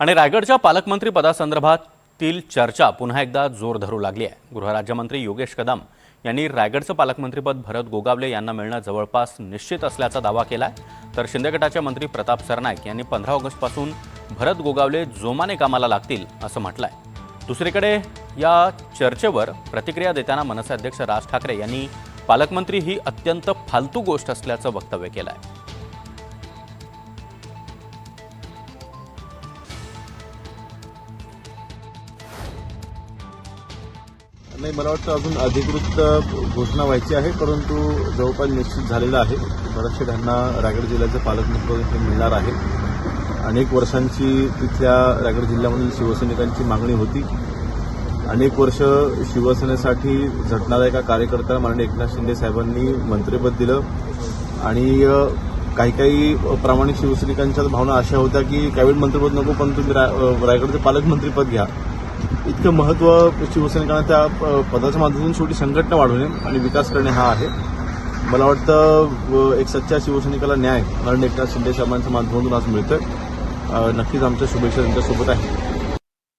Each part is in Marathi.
आणि रायगडच्या पालकमंत्री पदासंदर्भातील चर्चा पुन्हा एकदा जोर धरू लागली आहे। गृहराज्यमंत्री योगेश कदम यांनी रायगडचं पालकमंत्रीपद भरत गोगावले यांना मिळणं जवळपास निश्चित असल्याचा दावा केलाय। तर शिंदे गटाचे मंत्री प्रताप सरनाईक यांनी 15 ऑगस्टपासून भरत गोगावले जोमाने कामाला लागतील असं म्हटलंय। दुसरीकडे या चर्चेवर प्रतिक्रिया देताना मनसे अध्यक्ष राज ठाकरे यांनी पालकमंत्री ही अत्यंत फालतू गोष्ट असल्याचं वक्तव्य केलंय। नाही, मला वाटतं अजून अधिकृत घोषणा व्हायची आहे, परंतु जवळपास निश्चित झालेलं आहे। बऱ्याचशा त्यांना रायगड जिल्ह्याचं पालकमंत्री मिळणार आहे। अनेक वर्षांची तिथल्या रायगड जिल्ह्यामधील शिवसैनिकांची मागणी होती। अनेक वर्ष शिवसेनेसाठी झटणाऱ्या एका कार्यकर्त्याला माननीय एकनाथ शिंदे साहेबांनी मंत्रिपद दिलं आणि काही प्रामाणिक शिवसैनिकांच्या भावना अशा होत्या की कॅबिनेट मंत्रिपद नको, पण तुम्ही रायगडचं पालकमंत्रीपद घ्या। इतकं महत्त्व शिवसैनिकांना त्या पदाच्या माध्यमातून शेवटी संघटना वाढवणे आणि विकास करणे हा आहे। मला वाटतं एक सच्च्या शिवसैनिकाला न्याय माननीय एकनाथ शिंदे साहेबांच्या माध्यमातून आज मिळतोय। नक्कीच आमच्या शुभेच्छा त्यांच्यासोबत आहे।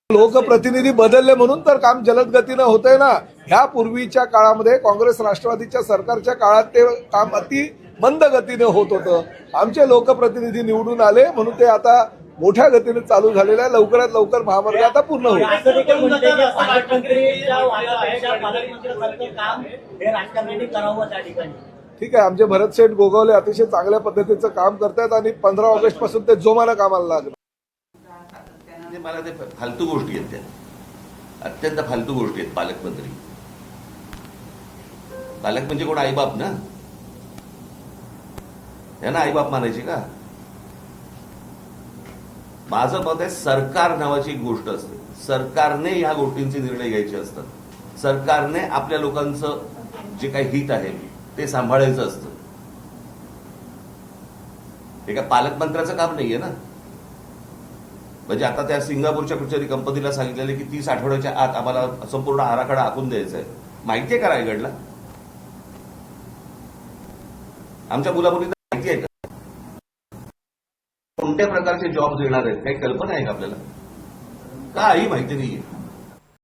लोकप्रतिनिधी बदलले म्हणून तर काम जलद गतीनं होतंय ना। ह्या पूर्वीच्या काळामध्ये काँग्रेस राष्ट्रवादीच्या सरकारच्या काळात ते काम अति मंद गतीने होत होतं। आमचे लोकप्रतिनिधी निवडून आले म्हणून ते आता मोठ्या गतीने चालू झालेलं आहे। लवकरात लवकर महामार्ग आता पूर्ण होईल। ठीक आहे, आमचे भरतशेठ गोगावले अतिशय चांगल्या पद्धतीचं काम करतात आणि 15 ऑगस्ट पासून ते जोमानं कामाला लागले। मला ते फालतू गोष्टी आहेत, त्या अत्यंत फालतू गोष्टी आहेत। पालकमंत्री पालक म्हणजे कोण? आईबाप ना, यांना आईबाप मानायची का? माझं मत आहे, सरकार नावाची एक गोष्ट असते। सरकारने ह्या गोष्टींचे निर्णय घ्यायचे असतात। सरकारने आपल्या लोकांचं जे काही हित आहे ते सांभाळायचं असतं। हे काय पालकमंत्र्याचं काम नाहीये ना। म्हणजे आता त्या सिंगापूरच्या कुठच्यातरी कंपनीला सांगितलेलं की 30 आठवड्याच्या आत आम्हाला संपूर्ण आराखडा आखून द्यायचा आहे। माहितीये का रायगडला? आमच्या मुलामुलींना माहिती आहे का कोणत्या प्रकारचे जॉब देणार आहेत? काही कल्पना आहे का आपल्याला? काही माहिती नाहीये।